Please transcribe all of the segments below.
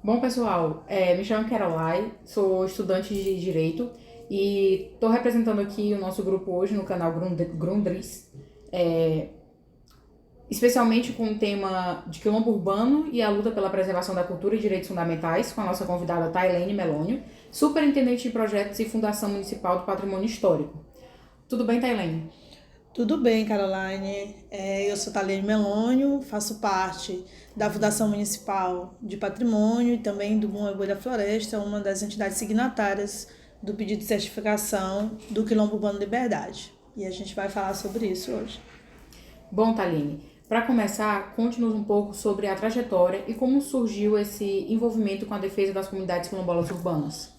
Bom, pessoal, me chamo Caroline, sou estudante de Direito e estou representando aqui o nosso grupo hoje no canal Grundris, especialmente com o tema de quilombo urbano e a luta pela preservação da cultura e direitos fundamentais, com a nossa convidada Tailene Melônio, superintendente de projetos e Fundação Municipal do Patrimônio Histórico. Tudo bem, Tailene? Tudo bem, Caroline. Eu sou Tailene Melônio, faço parte da Fundação Municipal de Patrimônio e também do Bom Boi da Floresta, uma das entidades signatárias do pedido de certificação do Quilombo Urbano Liberdade. E a gente vai falar sobre isso hoje. Bom, Taline, para começar, conte-nos um pouco sobre a trajetória e como surgiu esse envolvimento com a defesa das comunidades quilombolas urbanas.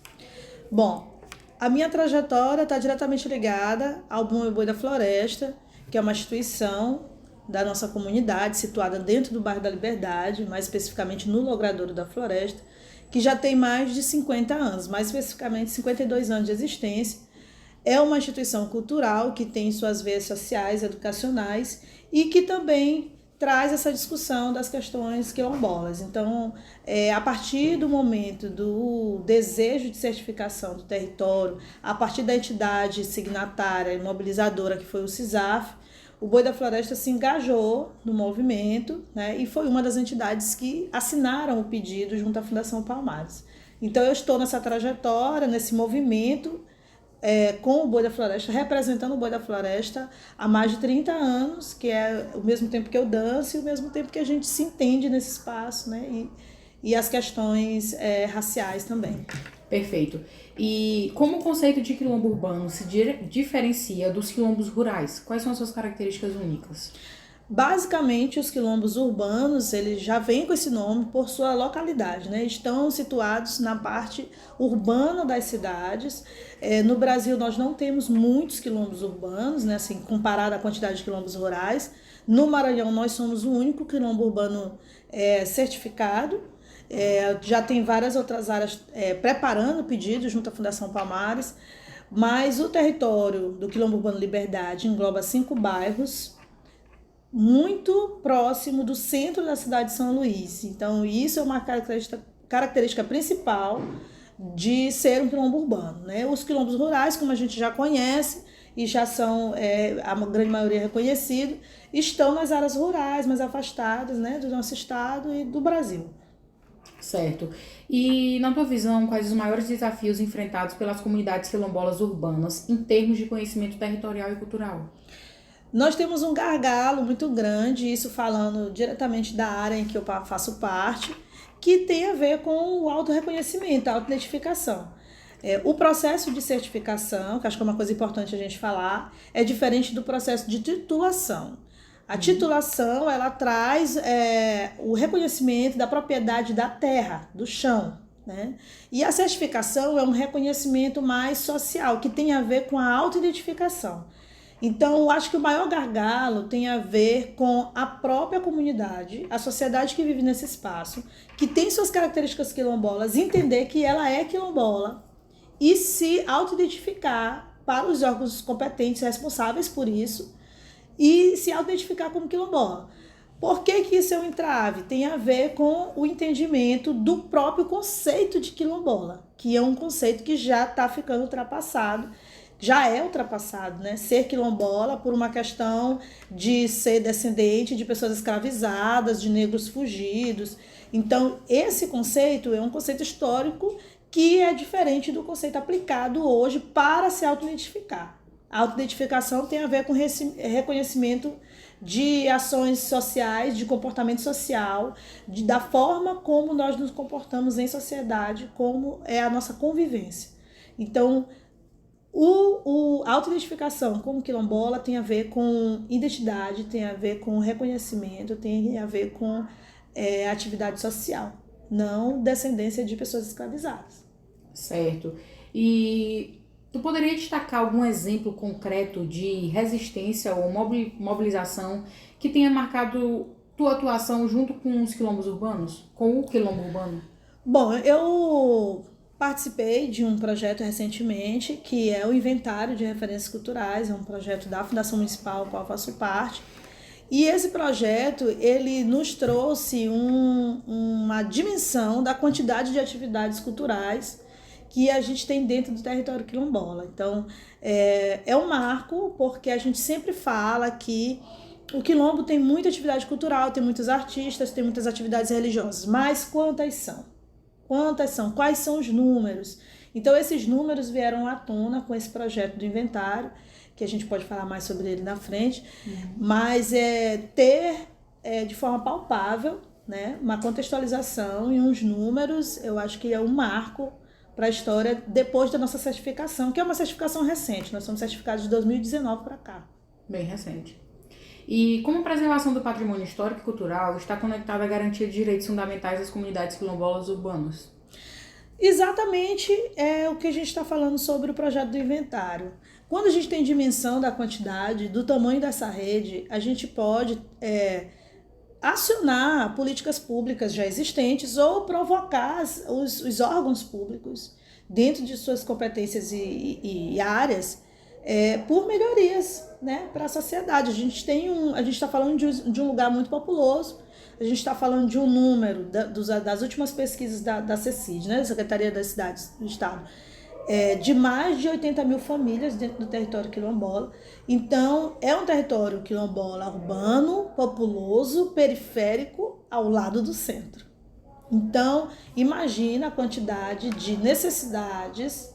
Bom, a minha trajetória está diretamente ligada ao Bom Boi da Floresta, que é uma instituição da nossa comunidade, situada dentro do bairro da Liberdade, mais especificamente no Logradouro da Floresta, que já tem mais de 50 anos, mais especificamente 52 anos de existência. É uma instituição cultural que tem suas veias sociais, educacionais e que também traz essa discussão das questões quilombolas. Então, a partir do momento do desejo de certificação do território, a partir da entidade signatária e mobilizadora que foi o CISAF, o Boi da Floresta se engajou no movimento, né, e foi uma das entidades que assinaram o pedido junto à Fundação Palmares. Então, eu estou nessa trajetória, nesse movimento, com o Boi da Floresta, representando o Boi da Floresta há mais de 30 anos, que é o mesmo tempo que eu danço e o mesmo tempo que a gente se entende nesse espaço, né? E as questões raciais também. Perfeito. E como o conceito de quilombo urbano se diferencia dos quilombos rurais? Quais são as suas características únicas? Basicamente, os quilombos urbanos, eles já vêm com esse nome por sua localidade, né? Estão situados na parte urbana das cidades. No Brasil, nós não temos muitos quilombos urbanos, né? Assim, comparado à quantidade de quilombos rurais. No Maranhão, nós somos o único quilombo urbano certificado. Já tem várias outras áreas preparando pedidos junto à Fundação Palmares, mas o território do Quilombo Urbano Liberdade engloba 5 bairros, muito próximo do centro da cidade de São Luís. Então, isso é uma característica principal de ser um quilombo urbano, né? Os quilombos rurais, como a gente já conhece e já são, a grande maioria reconhecido, estão nas áreas rurais, mais afastadas, né, do nosso estado e do Brasil. Certo. E, na tua visão, quais os maiores desafios enfrentados pelas comunidades quilombolas urbanas em termos de conhecimento territorial e cultural? Nós temos um gargalo muito grande, isso falando diretamente da área em que eu faço parte, que tem a ver com o autorreconhecimento, a autoidentificação. O processo de certificação, que acho que é uma coisa importante a gente falar, é diferente do processo de titulação. A titulação, ela traz o reconhecimento da propriedade da terra, do chão, né? E a certificação é um reconhecimento mais social, que tem a ver com a autoidentificação. Então, eu acho que o maior gargalo tem a ver com a própria comunidade, a sociedade que vive nesse espaço, que tem suas características quilombolas, entender que ela é quilombola e se auto-identificar para os órgãos competentes responsáveis por isso e se auto-identificar como quilombola. Por que isso é um entrave? Tem a ver com o entendimento do próprio conceito de quilombola, que é um conceito que já está ficando ultrapassado, já é ultrapassado, né? Ser quilombola por uma questão de ser descendente de pessoas escravizadas, de negros fugidos. Então, esse conceito é um conceito histórico que é diferente do conceito aplicado hoje para se auto-identificar. A autoidentificação tem a ver com reconhecimento de ações sociais, de comportamento social, da forma como nós nos comportamos em sociedade, como é a nossa convivência. Então, a autoidentificação como quilombola tem a ver com identidade, tem a ver com reconhecimento, tem a ver com atividade social, não descendência de pessoas escravizadas. Certo. E tu poderia destacar algum exemplo concreto de resistência ou mobilização que tenha marcado tua atuação junto com os quilombos urbanos, com o quilombo urbano? Bom, eu participei de um projeto recentemente, que é o Inventário de Referências Culturais, é um projeto da Fundação Municipal, ao qual eu faço parte, E esse projeto, ele nos trouxe uma dimensão da quantidade de atividades culturais que a gente tem dentro do território quilombola. Então, é um marco, porque a gente sempre fala que o quilombo tem muita atividade cultural, tem muitos artistas, tem muitas atividades religiosas, mas quantas são? Quantas são? Quais são os números? Então, esses números vieram à tona com esse projeto do inventário, que a gente pode falar mais sobre ele na frente, mas ter de forma palpável, né, uma contextualização e uns números, eu acho que é um marco para a história depois da nossa certificação, que é uma certificação recente, nós somos certificados de 2019 para cá. Bem recente. E como a preservação do patrimônio histórico e cultural está conectada à garantia de direitos fundamentais das comunidades quilombolas urbanas? Exatamente é o que a gente está falando sobre o projeto do inventário. Quando a gente tem dimensão da quantidade, do tamanho dessa rede, a gente pode acionar políticas públicas já existentes ou provocar os órgãos públicos dentro de suas competências e áreas por melhorias, né, para a sociedade. A gente está falando de um lugar muito populoso. A gente está falando de um número das últimas pesquisas da CECID, né, Secretaria das Cidades do Estado, de mais de 80 mil famílias dentro do território quilombola. Então, é um território quilombola urbano, populoso, periférico, ao lado do centro. Então, imagina a quantidade de necessidades,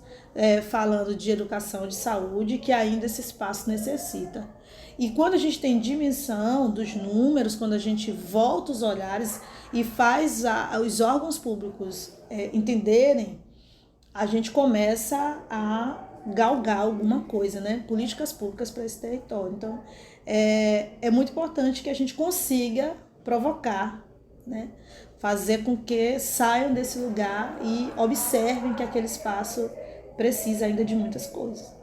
falando de educação, de saúde, que ainda esse espaço necessita. E quando a gente tem dimensão dos números, quando a gente volta os olhares e faz os órgãos públicos entenderem, a gente começa a galgar alguma coisa, né? Políticas públicas para esse território. Então, é muito importante que a gente consiga provocar, né? Fazer com que saiam desse lugar e observem que aquele espaço precisa ainda de muitas coisas.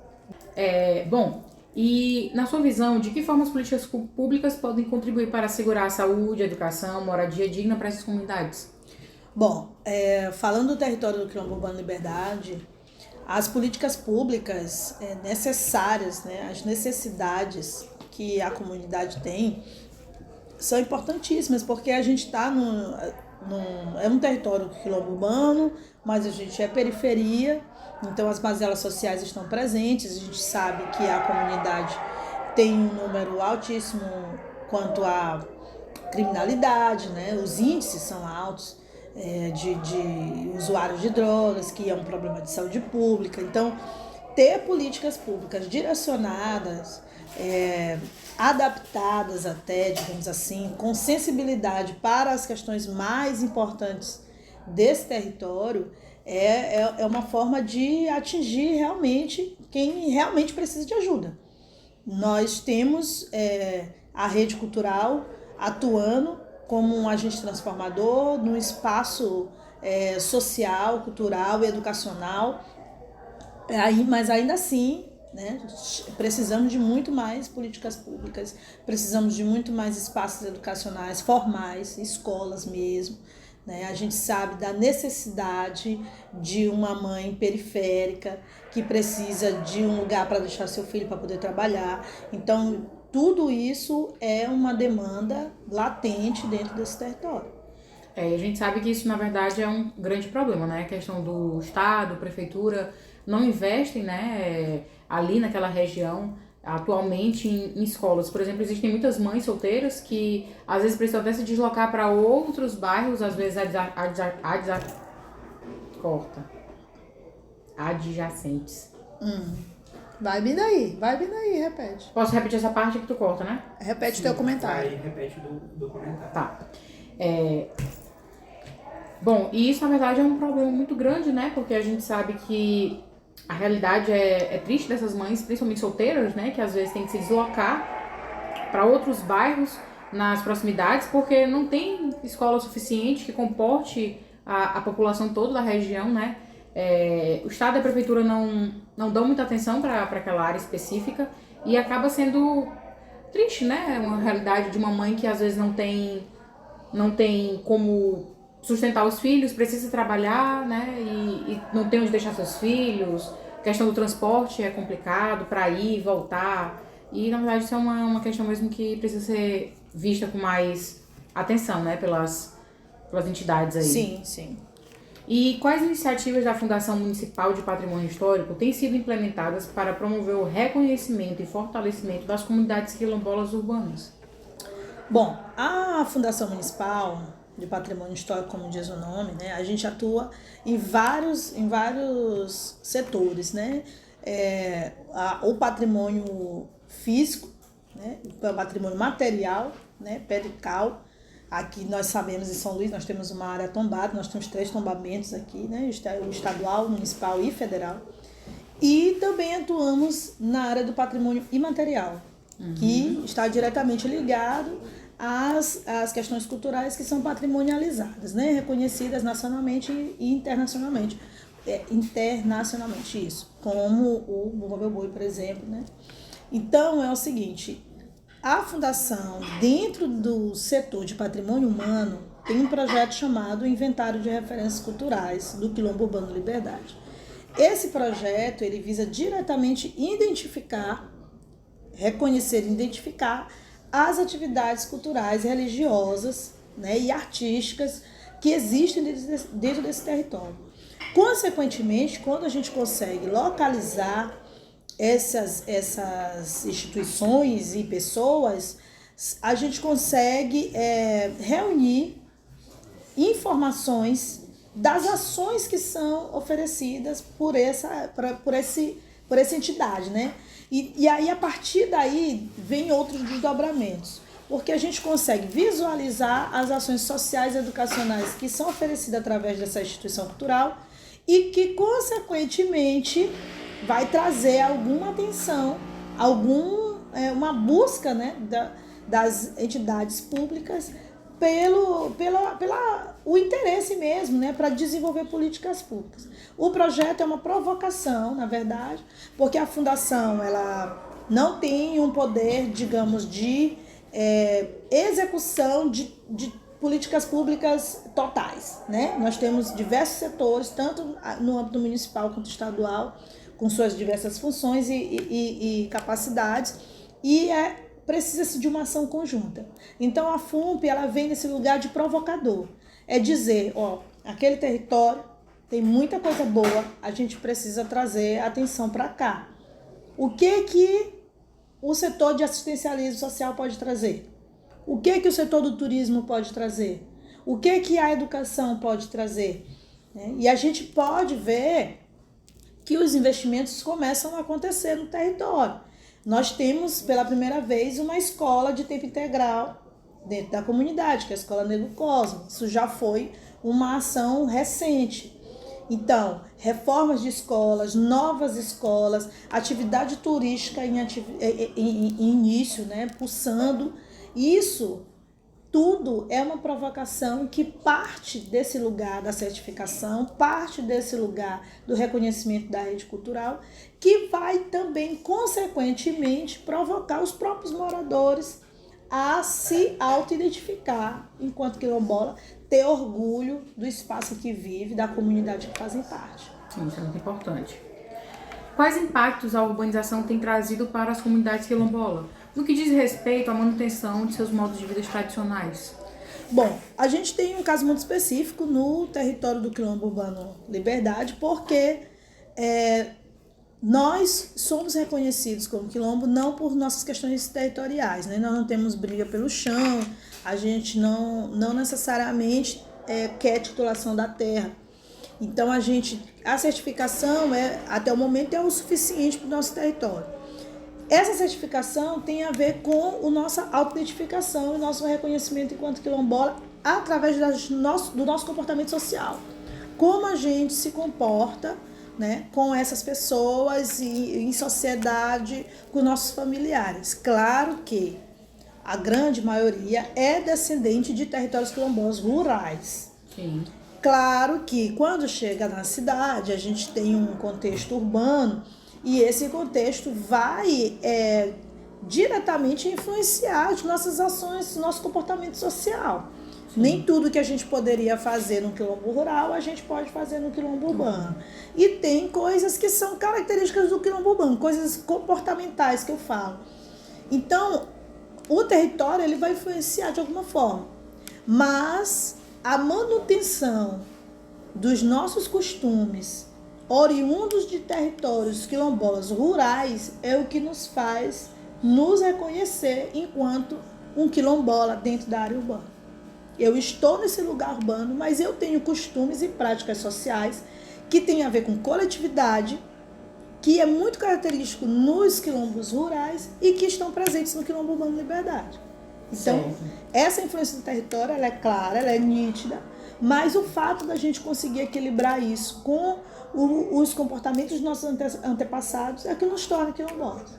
Bom, e na sua visão, de que forma as políticas públicas podem contribuir para assegurar a saúde, a educação, moradia digna para essas comunidades? Bom, falando do território do Quilombo Urbano Liberdade, as políticas públicas necessárias, né, as necessidades que a comunidade tem, são importantíssimas, porque a gente está é um território quilombo urbano, mas a gente é periferia, então as mazelas sociais estão presentes, a gente sabe que a comunidade tem um número altíssimo quanto à criminalidade, né? Os índices são altos de usuários de drogas, que é um problema de saúde pública. Então, ter políticas públicas direcionadas, adaptadas até, digamos assim, com sensibilidade para as questões mais importantes desse território, é uma forma de atingir realmente quem realmente precisa de ajuda. Nós temos a rede cultural atuando como um agente transformador no espaço social, cultural e educacional, mas ainda assim, né, precisamos de muito mais políticas públicas, precisamos de muito mais espaços educacionais formais, escolas mesmo, né? A gente sabe da necessidade de uma mãe periférica que precisa de um lugar para deixar seu filho para poder trabalhar. Então, tudo isso é uma demanda latente dentro desse território. A gente sabe que isso, na verdade, é um grande problema, né? A questão do Estado, prefeitura, não investem, né, ali naquela região, atualmente em escolas. Por exemplo, existem muitas mães solteiras que às vezes precisam até se deslocar para outros bairros, às vezes adjacentes. Vai vindo aí, repete. Posso repetir essa parte que tu corta, né? Repete o teu comentário. Aí repete do comentário. Tá. Bom, e isso na verdade é um problema muito grande, né? Porque a gente sabe que a realidade é triste dessas mães, principalmente solteiras, né? Que às vezes tem que se deslocar para outros bairros nas proximidades, porque não tem escola suficiente que comporte a população toda da região, né? O Estado e a Prefeitura não dão muita atenção para aquela área específica e acaba sendo triste, né? Uma realidade de uma mãe que às vezes não tem como sustentar os filhos, precisa trabalhar, né? E não tem onde deixar seus filhos. A questão do transporte é complicado para ir e voltar. E na verdade isso é uma questão mesmo que precisa ser vista com mais atenção, né, pelas entidades aí. Sim, sim. E quais iniciativas da Fundação Municipal de Patrimônio Histórico têm sido implementadas para promover o reconhecimento e fortalecimento das comunidades quilombolas urbanas? Bom, a Fundação Municipal de Patrimônio Histórico, como diz o nome, né, a gente atua em vários setores, né? O patrimônio físico, né, o patrimônio material, né, pedra e cal. Aqui nós sabemos, em São Luís, nós temos uma área tombada, nós temos 3 tombamentos aqui, né, o estadual, o municipal e federal. E também atuamos na área do patrimônio imaterial, que está diretamente ligado às questões culturais que são patrimonializadas, né, reconhecidas nacionalmente e internacionalmente. Internacionalmente isso, como o Bumba Meu Boi, por exemplo, né? Então é o seguinte, a fundação, dentro do setor de patrimônio humano, tem um projeto chamado Inventário de Referências Culturais do Quilombo Urbano Liberdade. Esse projeto, ele visa diretamente identificar, reconhecer e identificar as atividades culturais, religiosas, né, e artísticas que existem dentro desse território. Consequentemente, quando a gente consegue localizar essas instituições e pessoas, a gente consegue reunir informações das ações que são oferecidas por essa entidade, né? E aí, a partir daí, vem outros desdobramentos, porque a gente consegue visualizar as ações sociais e educacionais que são oferecidas através dessa instituição cultural e que, consequentemente, vai trazer alguma atenção, uma busca, né, das entidades públicas pelo interesse mesmo, né, para desenvolver políticas públicas. O projeto é uma provocação, na verdade, porque a fundação ela não tem um poder, digamos, de execução de políticas públicas totais, né? Nós temos diversos setores, tanto no âmbito municipal quanto estadual, com suas diversas funções e capacidades, e precisa-se de uma ação conjunta. Então a FUNP ela vem nesse lugar de provocador, é dizer, aquele território tem muita coisa boa, a gente precisa trazer atenção para cá. O que o setor de assistencialismo social pode trazer? O que o setor do turismo pode trazer? O que a educação pode trazer? E a gente pode ver que os investimentos começam a acontecer no território. Nós temos, pela primeira vez, uma escola de tempo integral dentro da comunidade, que é a Escola Negro Cosmo. Isso já foi uma ação recente. Então, reformas de escolas, novas escolas, atividade turística em início, né, pulsando. Isso tudo é uma provocação que parte desse lugar da certificação, parte desse lugar do reconhecimento da rede cultural, que vai também, consequentemente, provocar os próprios moradores a se auto-identificar enquanto quilombola, ter orgulho do espaço que vive, da comunidade que fazem parte. Sim, isso é muito importante. Quais impactos a urbanização tem trazido para as comunidades quilombolas, no que diz respeito à manutenção de seus modos de vida tradicionais? Bom, a gente tem um caso muito específico no território do Quilombo Urbano Liberdade, porque nós somos reconhecidos como quilombo não por nossas questões territoriais, né? Nós não temos briga pelo chão, a gente não necessariamente quer titulação da terra. Então a certificação até o momento é o suficiente para o nosso território. Essa certificação tem a ver com a nossa autoidentificação e o nosso reconhecimento enquanto quilombola através do nosso comportamento social. Como a gente se comporta, né, com essas pessoas e em sociedade, com nossos familiares. Claro que a grande maioria é descendente de territórios quilombolas rurais. Sim. Claro que quando chega na cidade, a gente tem um contexto urbano e esse contexto vai diretamente influenciar as nossas ações, nosso comportamento social. Sim. Nem tudo que a gente poderia fazer no quilombo rural, a gente pode fazer no quilombo urbano. E tem coisas que são características do quilombo urbano, coisas comportamentais que eu falo. Então, o território ele vai influenciar de alguma forma, mas a manutenção dos nossos costumes oriundos de territórios quilombolas rurais é o que nos faz nos reconhecer enquanto um quilombola dentro da área urbana. Eu estou nesse lugar urbano, mas eu tenho costumes e práticas sociais que têm a ver com coletividade, que é muito característico nos quilombos rurais e que estão presentes no quilombo urbano Liberdade. Então, essa influência do território ela é clara, ela é nítida, mas o fato da gente conseguir equilibrar isso com os comportamentos dos nossos antepassados é que nos torna quilombolas.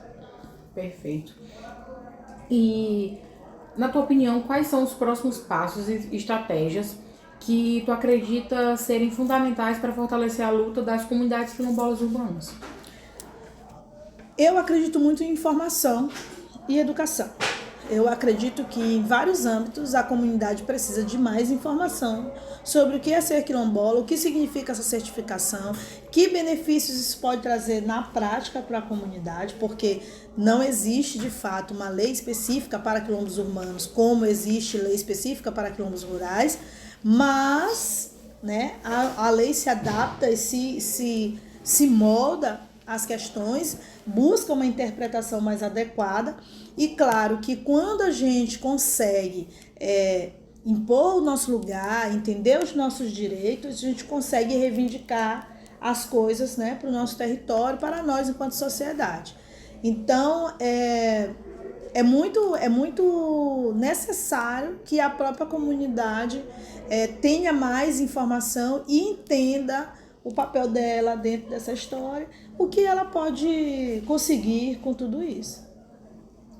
Perfeito. E, na tua opinião, quais são os próximos passos e estratégias que tu acredita serem fundamentais para fortalecer a luta das comunidades quilombolas urbanas? Eu acredito muito em informação e educação. Eu acredito que em vários âmbitos a comunidade precisa de mais informação sobre o que é ser quilombola, o que significa essa certificação, que benefícios isso pode trazer na prática para a comunidade, porque não existe de fato uma lei específica para quilombos urbanos, como existe lei específica para quilombos rurais, mas né, a lei se adapta e se molda às questões, busca uma interpretação mais adequada. E claro que quando a gente consegue impor o nosso lugar, entender os nossos direitos, a gente consegue reivindicar as coisas, né, para o nosso território, para nós enquanto sociedade. Então, é muito necessário que a própria comunidade tenha mais informação e entenda o papel dela dentro dessa história, o que ela pode conseguir com tudo isso.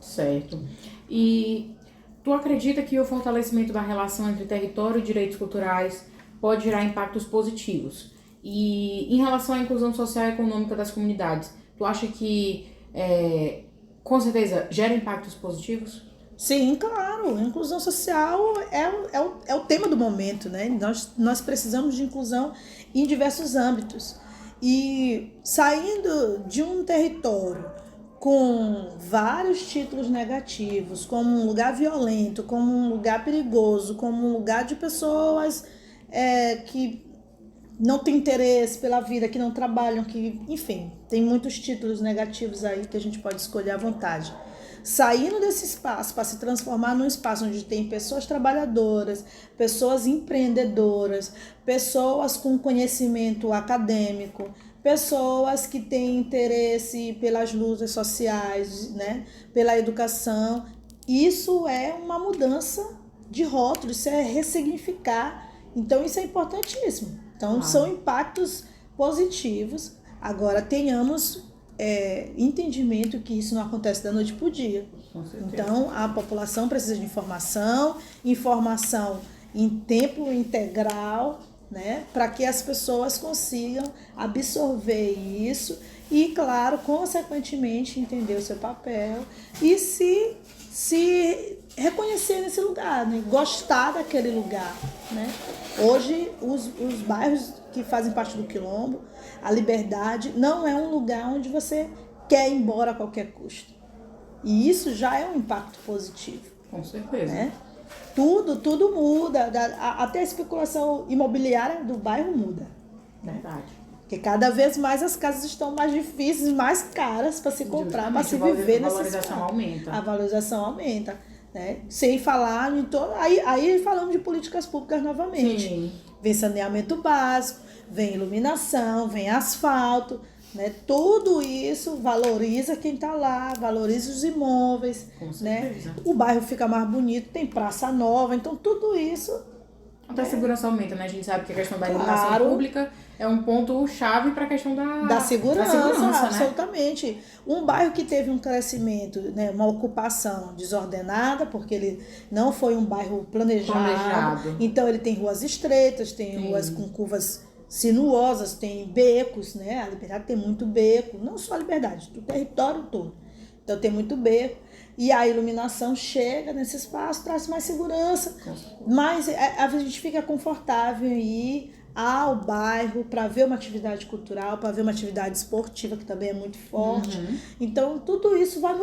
Certo. E tu acredita que o fortalecimento da relação entre território e direitos culturais pode gerar impactos positivos? E em relação à inclusão social e econômica das comunidades, tu acha que, com certeza, gera impactos positivos? Sim, claro. Inclusão social é o tema do momento, né? Nós precisamos de inclusão em diversos âmbitos. E saindo de um território com vários títulos negativos, como um lugar violento, como um lugar perigoso, como um lugar de pessoas que não têm interesse pela vida, que não trabalham, que, enfim, tem muitos títulos negativos aí que a gente pode escolher à vontade. Saindo desse espaço para se transformar num espaço onde tem pessoas trabalhadoras, pessoas empreendedoras, pessoas com conhecimento acadêmico, pessoas que têm interesse pelas lutas sociais, né, pela educação. Isso é uma mudança de rótulo, isso é ressignificar. Então, isso é importantíssimo. Então, são impactos positivos. Agora, tenhamos entendimento que isso não acontece da noite para o dia. Então, a população precisa de informação em tempo integral, né, para que as pessoas consigam absorver isso e, claro, consequentemente, entender o seu papel e se reconhecer nesse lugar, né, gostar daquele lugar, né? Hoje, os bairros que fazem parte do Quilombo, a Liberdade não é um lugar onde você quer ir embora a qualquer custo. E isso já é um impacto positivo. Com certeza. Né? Tudo muda, até a especulação imobiliária do bairro muda. Verdade. Porque cada vez mais as casas estão mais difíceis, mais caras para se comprar, para se viver nesse espaço. A valorização aumenta. Né? Sem falar em todo. Aí falamos de políticas públicas novamente. Sim. Vem saneamento básico, vem iluminação, vem asfalto. Né? Tudo isso valoriza quem está lá, valoriza os imóveis. Né? O bairro fica mais bonito, tem praça nova, então tudo isso. Até a segurança aumenta, né? A gente sabe que a questão da iluminação pública é um ponto-chave para a questão da segurança, absolutamente. Né? Um bairro que teve um crescimento, né, uma ocupação desordenada, porque ele não foi um bairro planejado. Então ele tem ruas estreitas, tem ruas com curvas sinuosas, tem becos, né? A Liberdade tem muito beco, não só a Liberdade, do território todo. Então tem muito beco. E a iluminação chega nesse espaço, traz mais segurança, mas a gente fica confortável em ir ao bairro para ver uma atividade cultural, para ver uma atividade esportiva, que também é muito forte. Então, tudo isso vai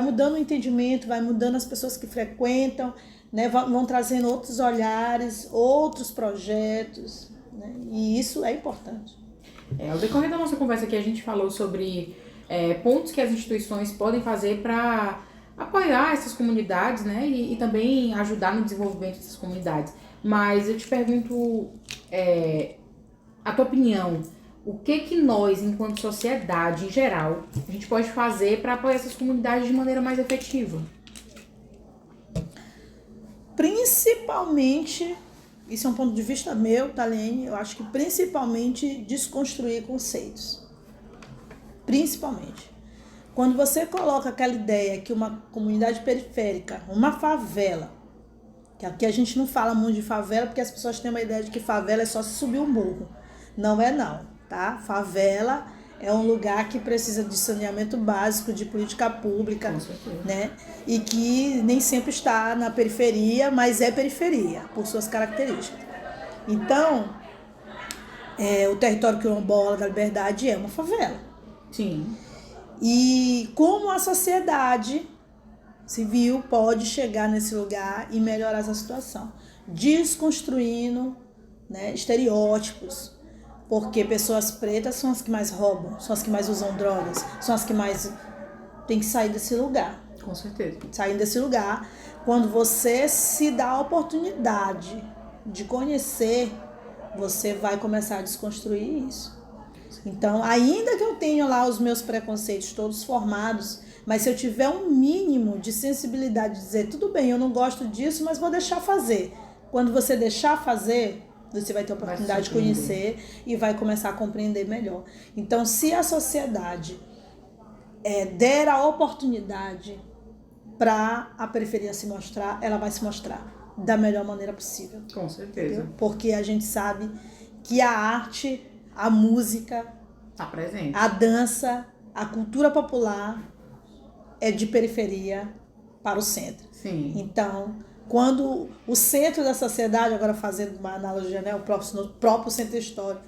mudando o entendimento, vai mudando as pessoas que frequentam, né? Vão trazendo outros olhares, outros projetos, né? E isso é importante. Ao decorrer da nossa conversa aqui, a gente falou sobre pontos que as instituições podem fazer para apoiar essas comunidades, né? E também ajudar no desenvolvimento dessas comunidades. Mas eu te pergunto, a tua opinião, o que nós, enquanto sociedade em geral, a gente pode fazer para apoiar essas comunidades de maneira mais efetiva? Principalmente, isso é um ponto de vista meu, Thalene, eu acho que principalmente desconstruir conceitos. Principalmente. Quando você coloca aquela ideia que uma comunidade periférica, uma favela, que aqui a gente não fala muito de favela porque as pessoas têm uma ideia de que favela é só se subir um morro. Não é não, tá? Favela é um lugar que precisa de saneamento básico, de política pública, né? E que nem sempre está na periferia, mas é periferia, por suas características. Então, o território quilombola da Liberdade é uma favela. Sim. E como a sociedade civil pode chegar nesse lugar e melhorar essa situação? Desconstruindo, né, estereótipos, porque pessoas pretas são as que mais roubam, são as que mais usam drogas, são as que mais têm que sair desse lugar. Com certeza. Sair desse lugar, quando você se dá a oportunidade de conhecer, você vai começar a desconstruir isso. Então, ainda que eu tenha lá os meus preconceitos todos formados, mas se eu tiver um mínimo de sensibilidade de dizer, tudo bem, eu não gosto disso, mas vou deixar fazer. Quando você deixar fazer, você vai ter a oportunidade de conhecer e vai começar a compreender melhor. Então, se a sociedade der a oportunidade para a periferia se mostrar, ela vai se mostrar da melhor maneira possível. Com certeza. Entendeu? Porque a gente sabe que a arte, a música, tá presente. A dança, a cultura popular é de periferia para o centro. Sim. Então, quando o centro da sociedade, agora fazendo uma analogia, né, o próprio centro histórico,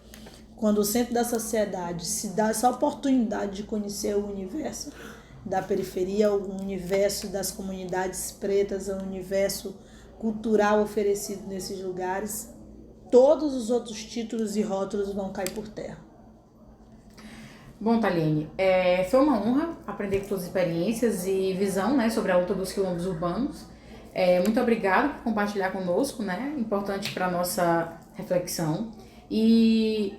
quando o centro da sociedade se dá essa oportunidade de conhecer o universo da periferia, o universo das comunidades pretas, o universo cultural oferecido nesses lugares, todos os outros títulos e rótulos vão cair por terra. Bom, Thalene, foi uma honra aprender com suas experiências e visão, né, sobre a luta dos quilombos urbanos. Muito obrigada por compartilhar conosco, né, importante para a nossa reflexão. E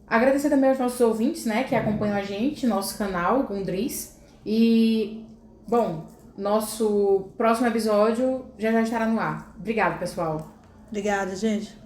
agradecer também aos nossos ouvintes, né, que acompanham a gente, nosso canal, Gundris. E, bom, nosso próximo episódio já estará no ar. Obrigada, pessoal. Obrigada, gente.